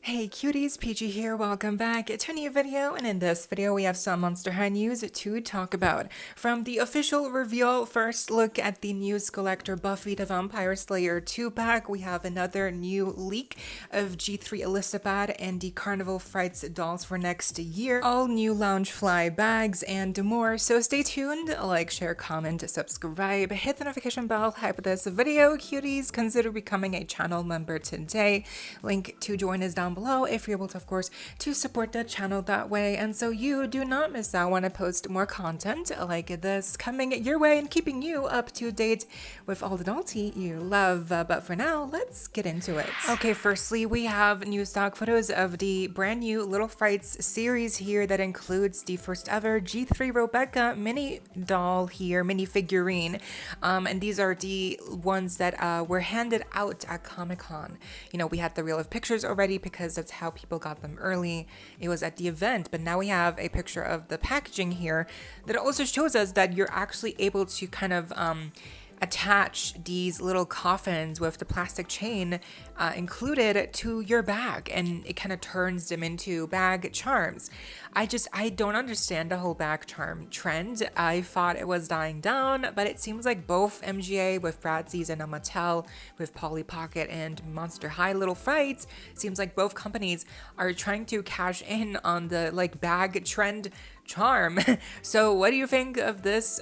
Hey cuties, PeachY here, welcome back to a new video, and in this video we have some Monster High news to talk about. From the official reveal, first look at the new Skullector Buffy the Vampire Slayer 2-pack, we have another new leak of G3 Elissabat and the Carnival Frights dolls for next year, all new Loungefly bags and more, so stay tuned, like, share, comment, subscribe, hit the notification bell, hype this video, cuties, consider becoming a channel member today, link to join is down below if you're able to, of course, to support the channel that way, and so you do not miss out when I post more content like this coming your way and keeping you up to date with all the novelty you love. But for now, let's get into it. Okay, firstly, we have new stock photos of the brand new Little Frights series here that includes the first ever G3 Rebecca mini doll here, mini figurine, and these are the ones that were handed out at Comic-Con. You know, we had the reel of pictures already because that's how people got them early. It was at the event, but now we have a picture of the packaging here that also shows us that you're actually able to kind of attach these little coffins with the plastic chain included to your bag, and it kind of turns them into bag charms. I don't understand the whole bag charm trend. I thought it was dying down, but it seems like both MGA with Bradsy's and Mattel with Polly Pocket and Monster High Little Frights, seems like both companies are trying to cash in on the like bag trend charm. So what do you think of this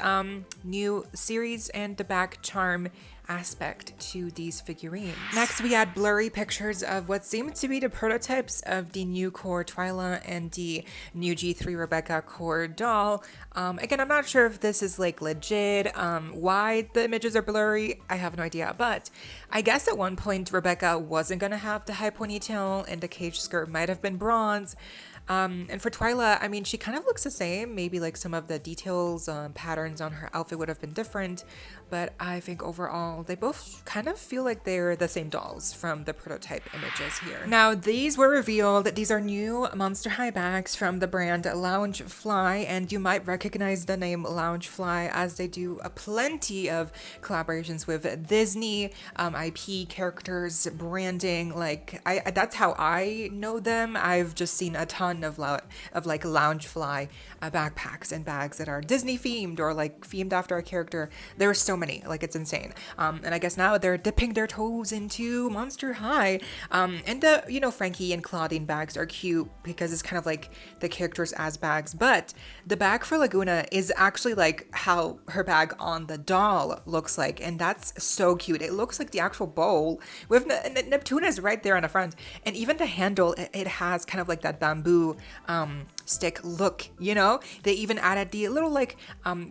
new series and the bag charm aspect to these figurines? Next, we had blurry pictures of what seemed to be the prototypes of the new core Twyla and the new G3 Rebecca core doll. Again, I'm not sure if this is like legit, why the images are blurry, I have no idea, but I guess at one point Rebecca wasn't gonna have the high ponytail and the cage skirt might have been bronze. And for Twyla, I mean, she kind of looks the same. Maybe like some of the details, patterns on her outfit would have been different, but I think overall they both kind of feel like they're the same dolls from the prototype images here. Now, these were revealed. These are new Monster High bags from the brand Loungefly, and you might recognize the name Loungefly as they do plenty of collaborations with Disney, IP characters, branding. Like that's how I know them. I've just seen a ton of like Loungefly backpacks and bags that are Disney themed or like themed after a character. There are so many, like it's insane. And I guess now they're dipping their toes into Monster High. And the, you know, Frankie and Claudine bags are cute because it's kind of like the characters as bags, but the bag for Laguna is actually like how her bag on the doll looks like, and that's so cute. It looks like the actual bowl with Neptuna is right there on the front, and even the handle, it has kind of like that bamboo stick look, you know. They even added the little like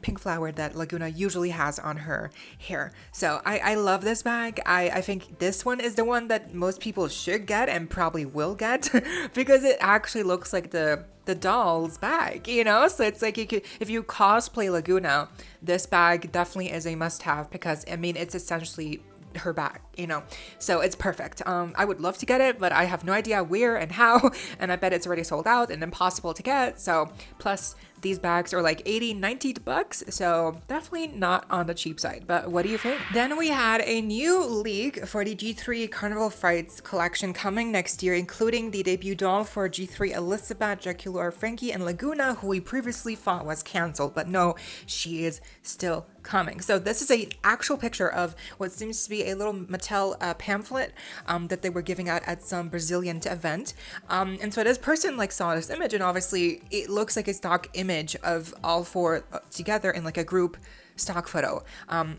pink flower that Laguna usually has on her hair. So I love this bag. I think this one is the one that most people should get and probably will get because it actually looks like the doll's bag, you know. So it's like if you cosplay Laguna, this bag definitely is a must-have because I mean it's essentially her bag, you know, so it's perfect. I would love to get it, but I have no idea where and how, and I bet it's already sold out and impossible to get. So plus these bags are like 80-90 bucks, so definitely not on the cheap side. But what do you think? Then we had a new leak for the G3 Carnival Frights collection coming next year, including the debut doll for G3 Elissabat, Dracula, Frankie, and Laguna, who we previously thought was canceled, but no, she is still coming. So this is an actual picture of what seems to be a little Mattel pamphlet that they were giving out at some Brazilian event. And so this person like saw this image, and obviously it looks like a stock image of all four together in like a group stock photo.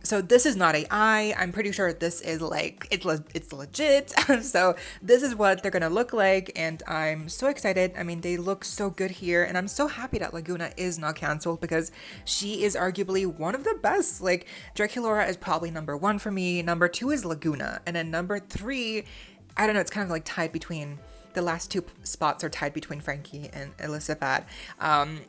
So this is not AI. I'm pretty sure this is like it's legit. So this is what they're gonna look like, and I'm so excited. I mean, they look so good here, and I'm so happy that Laguna is not canceled because she is arguably one of the best. Like Dracula is probably number one for me. Number two is Laguna, and then number three, I don't know. It's kind of like tied between. The last two spots are tied between Frankie and Elissabat.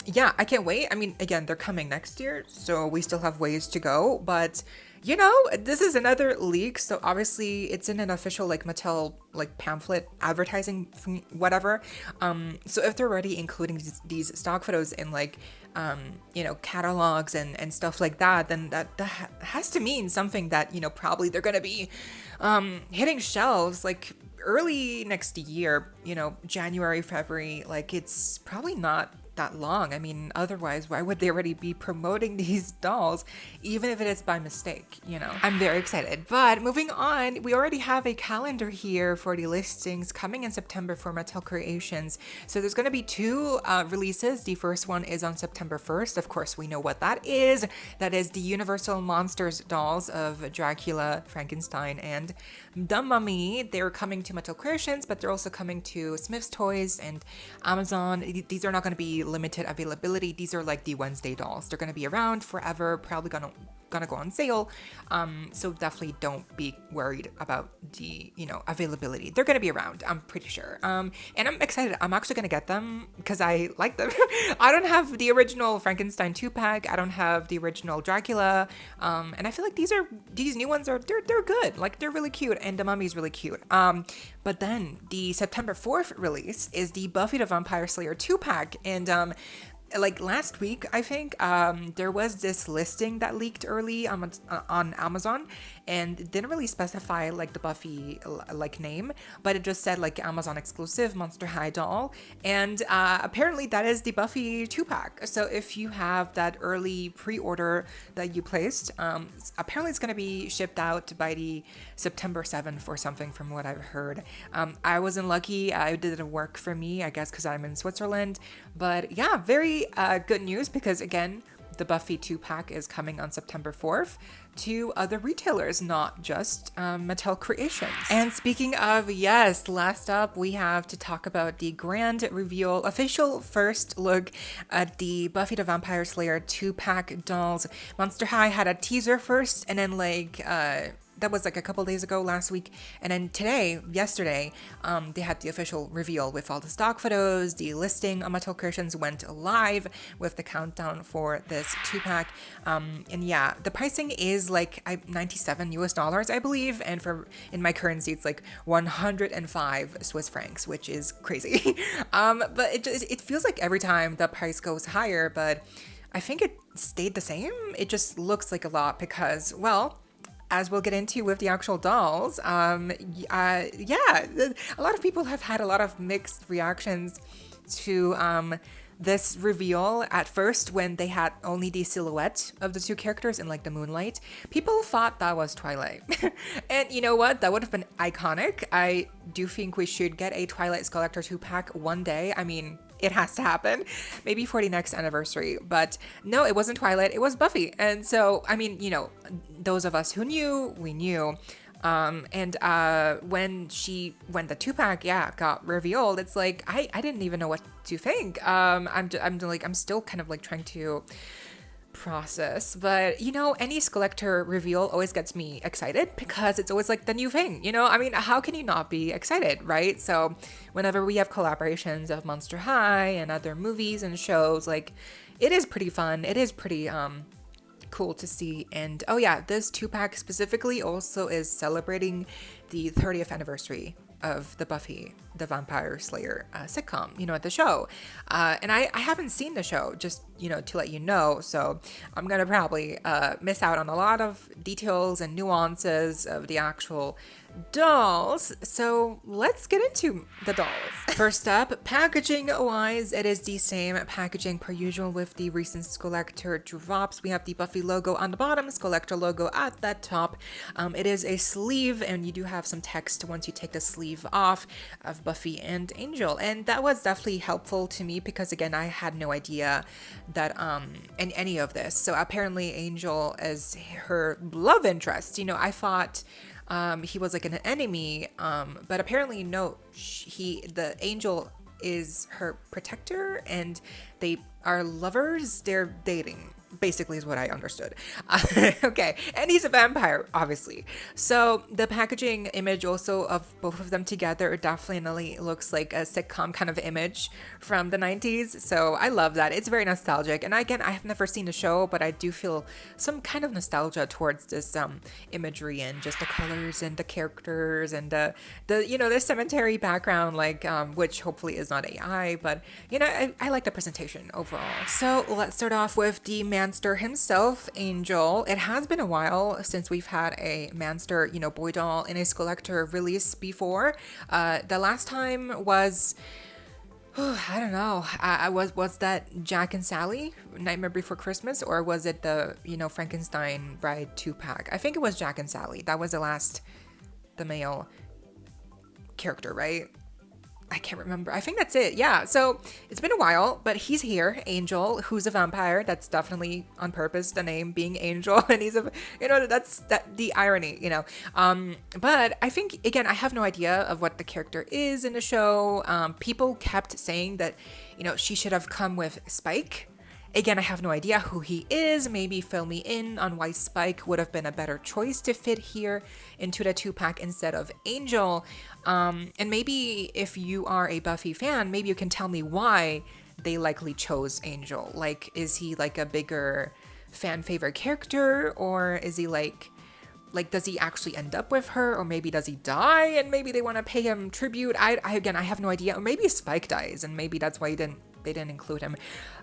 Yeah, I can't wait. I mean, again, they're coming next year, so we still have ways to go, but you know, this is another leak, so obviously it's in an official like Mattel like pamphlet advertising whatever. So if they're already including these stock photos in like you know, catalogs and stuff like that, then that has to mean something that, you know, probably they're gonna be hitting shelves like early next year, January, February, like it's probably not that long. I mean, otherwise, why would they already be promoting these dolls, even if it is by mistake, I'm very excited. But moving on, we already have a calendar here for the listings coming in September for Mattel Creations. So there's going to be two releases. The first one is on September 1st. Of course, we know what that is. That is the Universal Monsters dolls of Dracula, Frankenstein, and the Mummy. They're coming to Mattel Creations, but they're also coming to Smith's Toys and Amazon. These are not going to be limited availability. These are like the Wednesday dolls. They're going to be around forever, probably gonna go on sale. So definitely don't be worried about the, availability. They're going to be around, I'm pretty sure. And I'm excited. I'm actually going to get them because I like them. I don't have the original Frankenstein 2-pack. I don't have the original Dracula. And I feel like these new ones they're good. Like they're really cute, and the Mummy's really cute. But then the September 4th release is the Buffy the Vampire Slayer 2-pack. And like last week, I think, there was this listing that leaked early on Amazon, and it didn't really specify like the Buffy like name, but it just said like Amazon exclusive Monster High doll, and apparently that is the Buffy 2-pack. So if you have that early pre-order that you placed, apparently it's going to be shipped out by the September 7th or something, from what I've heard. I wasn't lucky. It didn't work for me, I guess, because I'm in Switzerland. But yeah, very good news, because again, the Buffy 2-pack is coming on September 4th to other retailers, not just Mattel Creations. And speaking of, yes, last up, we have to talk about the grand reveal, official first look at the Buffy the Vampire Slayer 2-pack dolls. Monster High had a teaser first, and then that was like a couple days ago, last week. And then yesterday, they had the official reveal with all the stock photos. The listing on Mattel Creations went live with the countdown for this 2-pack. And yeah, the pricing is like $97 I believe. And in my currency, it's like 105 Swiss francs, which is crazy. But it feels like every time the price goes higher, but I think it stayed the same. It just looks like a lot because, well, as we'll get into with the actual dolls, a lot of people have had a lot of mixed reactions to this reveal. At first, when they had only the silhouette of the two characters in like the moonlight, people thought that was Twilight. And you know what? That would have been iconic. I do think we should get a Twilight Skullector 2-pack one day. I mean, it has to happen, maybe for the next anniversary. But no, it wasn't Twilight, it was Buffy. And so, I mean, those of us who knew, we knew. When the 2-pack, got revealed, it's like, I didn't even know what to think. I'm still kind of like trying to process, but any Skullector reveal always gets me excited because it's always like the new thing, I mean, how can you not be excited, right? So whenever we have collaborations of Monster High and other movies and shows, like, it is pretty fun. It is pretty cool to see. And oh yeah, this 2-pack specifically also is celebrating the 30th anniversary of the Buffy the Vampire Slayer sitcom, at the show. And I haven't seen the show, just, to let you know. So I'm going to probably miss out on a lot of details and nuances of the actual dolls. So let's get into the dolls. First up, packaging wise, it is the same packaging per usual with the recent Skullector drops. We have the Buffy logo on the bottom, Skullector logo at the top. It is a sleeve, and you do have some text once you take the sleeve off of Buffy and Angel. And that was definitely helpful to me because, again, I had no idea that in any of this. So apparently Angel is her love interest. I thought he was like an enemy, but apparently no, the Angel is her protector and they are lovers. They're dating, basically, is what I understood. Okay, and he's a vampire, obviously. So the packaging image also of both of them together definitely looks like a sitcom kind of image from the 90s. So I love that. It's very nostalgic. And again, I have never seen the show, but I do feel some kind of nostalgia towards this imagery and just the colors and the characters and the cemetery background, like which hopefully is not AI, but I like the presentation overall. So let's start off with the Manster himself, Angel. It has been a while since we've had a Manster, boy doll in a Skullector release before. The last time was, I don't know. Was that Jack and Sally, Nightmare Before Christmas, or was it the, Frankenstein Bride 2-pack? I think it was Jack and Sally. That was the male character, right? I can't remember. I think that's it. Yeah. So it's been a while, but he's here, Angel, who's a vampire. That's definitely on purpose, the name being Angel. And he's that's the irony, But I think, again, I have no idea of what the character is in the show. People kept saying that, she should have come with Spike. Again, I have no idea who he is. Maybe fill me in on why Spike would have been a better choice to fit here into the 2-pack instead of Angel. And maybe if you are a Buffy fan, maybe you can tell me why they likely chose Angel. Like, is he like a bigger fan favorite character, or is he like does he actually end up with her, or maybe does he die and maybe they want to pay him tribute? I have no idea. Or maybe Spike dies and maybe that's why they didn't include him.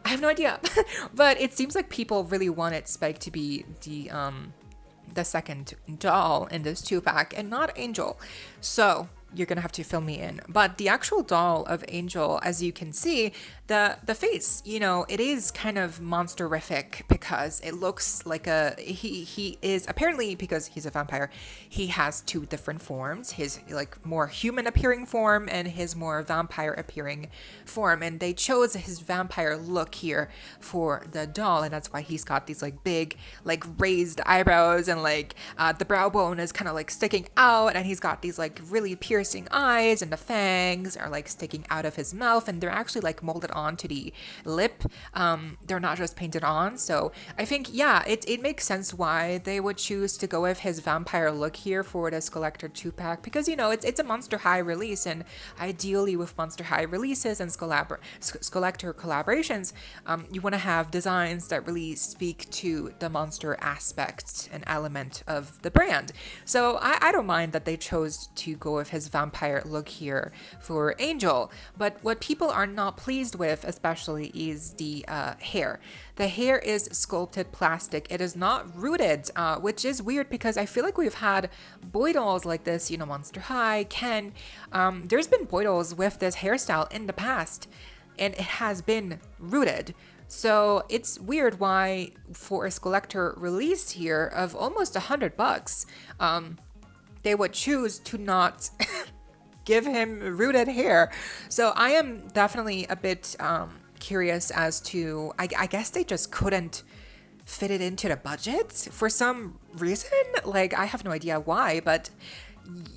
I have no idea. But it seems like people really wanted Spike to be the second doll in this 2-pack and not Angel. So you're gonna have to fill me in. But the actual doll of Angel, as you can see, the face, it is kind of monsterific because it looks like he is, apparently, because he's a vampire, he has 2 different forms, his like more human appearing form and his more vampire appearing form. And they chose his vampire look here for the doll, and that's why he's got these like big like raised eyebrows, and like the brow bone is kind of like sticking out, and he's got these like really piercing eyes, and the fangs are like sticking out of his mouth, and they're actually like molded onto the lip. They're not just painted on. So I think, yeah, it makes sense why they would choose to go with his vampire look here for the Skullector 2-pack, because it's a Monster High release, and ideally with Monster High releases and Skullector collaborations, you want to have designs that really speak to the monster aspect and element of the brand. So I don't mind that they chose to go with his vampire look here for Angel. But what people are not pleased with, especially, is the hair. The hair is sculpted plastic. It is not rooted, which is weird because I feel like we've had boy dolls like this, Monster High, Ken. There's been boy dolls with this hairstyle in the past, and it has been rooted. So it's weird why for a Skullector release here of almost $100, they would choose to not give him rooted hair. So I am definitely a bit curious as to, I guess they just couldn't fit it into the budget for some reason. Like, I have no idea why, but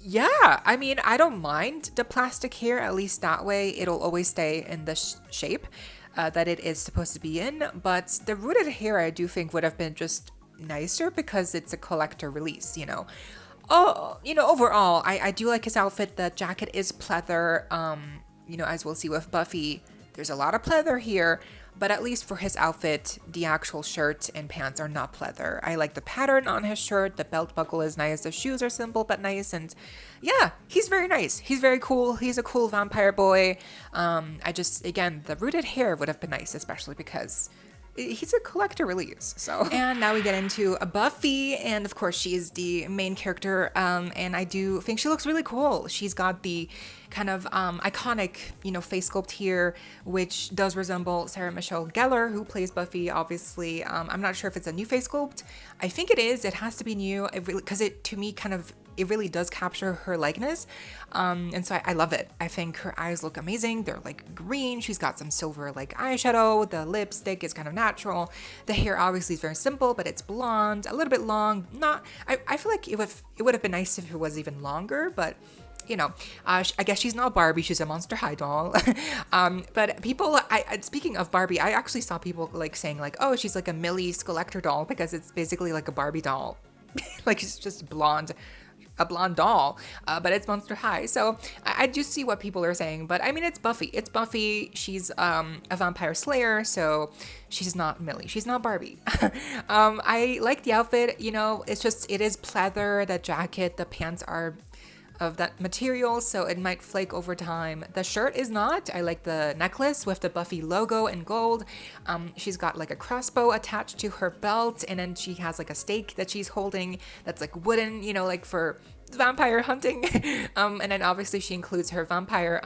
yeah, I mean, I don't mind the plastic hair. At least that way it'll always stay in the shape that it is supposed to be in. But the rooted hair, I do think would have been just nicer because it's a collector release, Oh, overall, I do like his outfit. The jacket is pleather. As we'll see with Buffy, there's a lot of pleather here, but at least for his outfit, the actual shirt and pants are not pleather. I like the pattern on his shirt. The belt buckle is nice. The shoes are simple but nice. And yeah, he's very nice. He's very cool. He's a cool vampire boy. Again, the rooted hair would have been nice, especially because he's a collector release. So, and now we get into a Buffy, and of course she's the main character, and I do think she looks really cool. She's got the kind of iconic, face sculpt here, which does resemble Sarah Michelle Gellar, who plays Buffy, obviously. I'm not sure if it's a new face sculpt. I think it is. It has to be new, because to me, it really does capture her likeness. And so I love it. I think her eyes look amazing. They're like green. She's got some silver like eyeshadow. The lipstick is kind of natural. The hair obviously is very simple, but it's blonde, a little bit long. I feel like it would have been nice if it was even longer, but I guess she's not Barbie. She's a Monster High doll. But people, speaking of Barbie, I actually saw people like saying like, oh, she's like a Millie Skullector doll because it's basically like a Barbie doll. Like, she's just blonde. A blonde doll, but it's Monster High. So I do see what people are saying, but I mean, it's Buffy. It's Buffy. She's a vampire slayer, so she's not Millie. She's not Barbie. I like the outfit. It is pleather. The jacket, the pants are of that material, so it might flake over time. The shirt is not. I like the necklace with the Buffy logo in gold. She's got like a crossbow attached to her belt, and then she has like a stake that she's holding that's like wooden, you know, like for vampire hunting. And then obviously she includes her vampire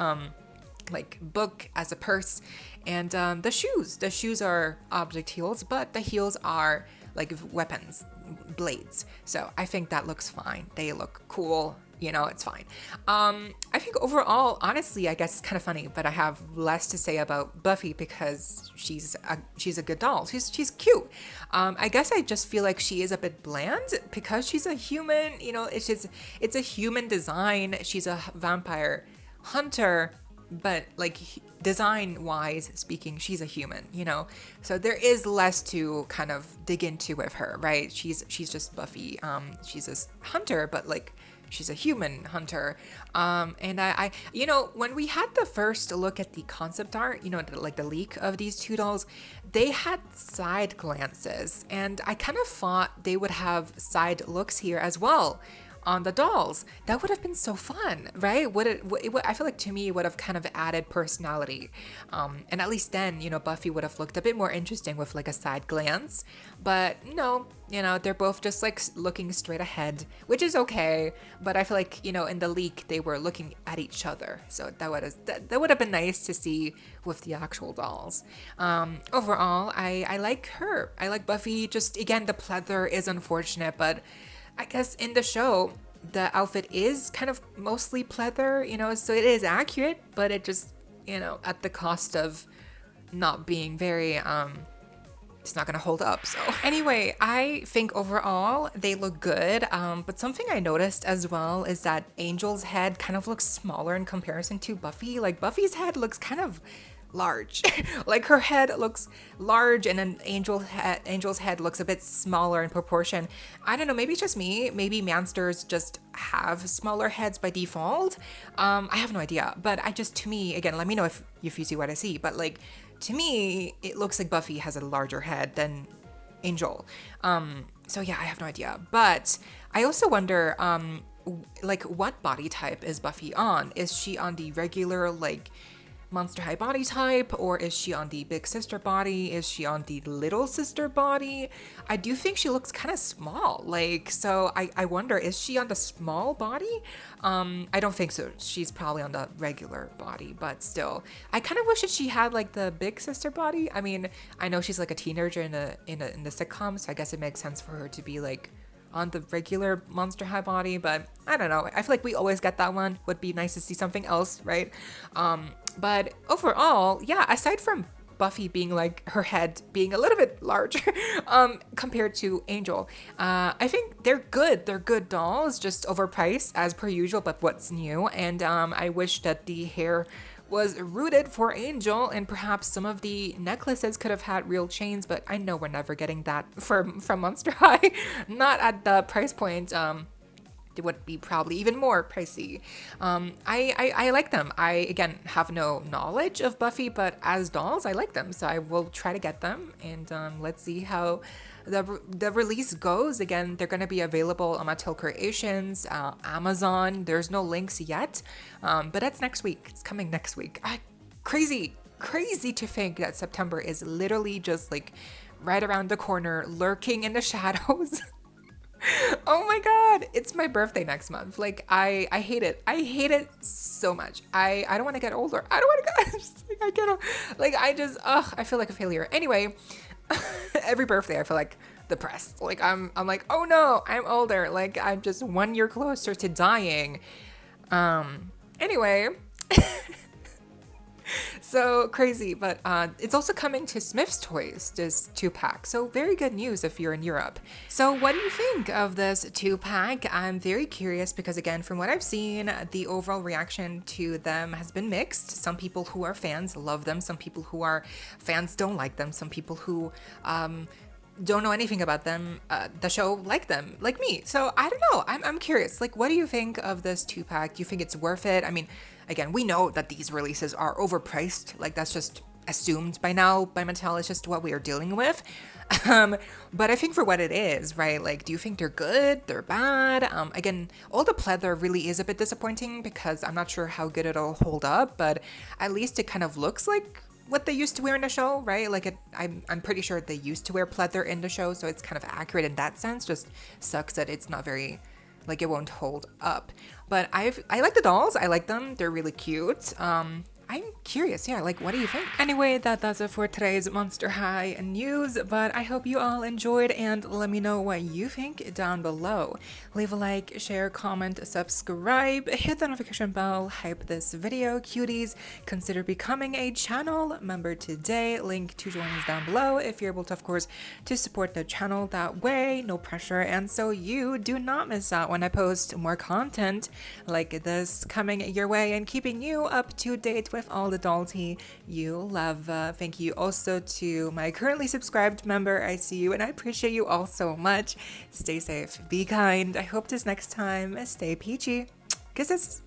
like book as a purse. And the shoes are object heels, but the heels are like weapons, blades. So I think that looks fine. They look cool. You know, it's fine. I think overall, honestly, I guess it's kind of funny, but I have less to say about Buffy because she's a good doll. She's cute. I guess I just feel like she is a bit bland because she's a human. You know, it's a human design. She's a vampire hunter, but like design wise speaking, she's a human, you know, so there is less to kind of dig into with her, right? She's just Buffy. She's a hunter, but like she's a human hunter. And I you know, when we had the first look at the concept art, you know, like the leak of these two dolls, they had side glances, and I kind of thought they would have side looks here as well on the dolls. That would have been so fun, right? I feel like to me it would have kind of added personality, and at least then, you know, Buffy would have looked a bit more interesting with like a side glance. But no, you know, they're both just like looking straight ahead, which is okay. But I feel like, you know, in the leak they were looking at each other, so that would have been nice to see with the actual dolls. Overall, I like her. I like Buffy. Just again, the pleather is unfortunate, but I guess in the show, the outfit is kind of mostly pleather, you know, so it is accurate, but it just, you know, at the cost of not being very, it's not gonna hold up. So anyway, I think overall they look good, but something I noticed as well is that Angel's head kind of looks smaller in comparison to Buffy. Like Buffy's head looks kind of large. Like her head looks large, and then Angel's head looks a bit smaller in proportion. I don't know, maybe it's just me. Maybe monsters just have smaller heads by default. I have no idea, but to me, again, let me know if you see what I see, but like to me it looks like Buffy has a larger head than Angel. So yeah, I have no idea, but I also wonder like what body type is Buffy on? Is she on the regular like Monster High body type, or is she on the big sister body? Is she on the little sister body? I do think she looks kind of small, like, so I wonder, is she on the small body? I don't think so. She's probably on the regular body, but still, I kind of wish that she had like the big sister body. I mean, I know she's like a teenager in the sitcom, so I guess it makes sense for her to be like on the regular Monster High body, but I don't know. I feel like we always get that one. Would be nice to see something else, right? But overall, yeah, aside from Buffy being like her head being a little bit larger compared to Angel, I think they're good. They're good dolls, just overpriced as per usual, but what's new? And I wish that the hair was rooted for Angel, and perhaps some of the necklaces could have had real chains, but I know we're never getting that from Monster High. Not at the price point. It would be probably even more pricey. I like them. I, again, have no knowledge of Buffy, but as dolls, I like them. So I will try to get them, and let's see how the release goes. Again, they're going to be available on Mattel Creations, Amazon. There's no links yet, but that's next week. It's coming next week. Crazy to think that September is literally just like right around the corner, lurking in the shadows. Oh my god, it's my birthday next month. Like I hate it. I hate it so much. I don't want to get older. I don't want to get I feel like a failure. Anyway, every birthday I feel like depressed. Like I'm like, oh no, I'm older. Like I'm just 1 year closer to dying. Anyway, so crazy, but it's also coming to Smith's Toys, this 2-pack. So very good news if you're in Europe. So what do you think of this 2-pack? I'm very curious because, again, from what I've seen, the overall reaction to them has been mixed. Some people who are fans love them. Some people who are fans don't like them. Some people who don't know anything about them, the show, like them, like me. So I don't know. I'm curious. Like, what do you think of this 2-pack? Do you think it's worth it? I mean, again, we know that these releases are overpriced. Like, that's just assumed by now by Mattel. It's just what we are dealing with. But I think for what it is, right? Like, do you think they're good? They're bad? Again, all the pleather really is a bit disappointing because I'm not sure how good it'll hold up, but at least it kind of looks like what they used to wear in the show, right? Like, I'm pretty sure they used to wear pleather in the show, so it's kind of accurate in that sense. Just sucks that it's not very, like, it won't hold up. But I like the dolls. I like them. They're really cute. I'm curious, yeah, like, what do you think? Anyway, that does it for today's Monster High news, but I hope you all enjoyed, and let me know what you think down below. Leave a like, share, comment, subscribe, hit the notification bell, hype this video, cuties. Consider becoming a channel member today. Link to join us down below if you're able to, of course, to support the channel that way. No pressure, and so you do not miss out when I post more content like this coming your way and keeping you up to date with all the doll tea you love. Thank you also to my currently subscribed member. I see you and I appreciate you all so much. Stay safe, be kind. I hope this next time stay peachy. Kisses.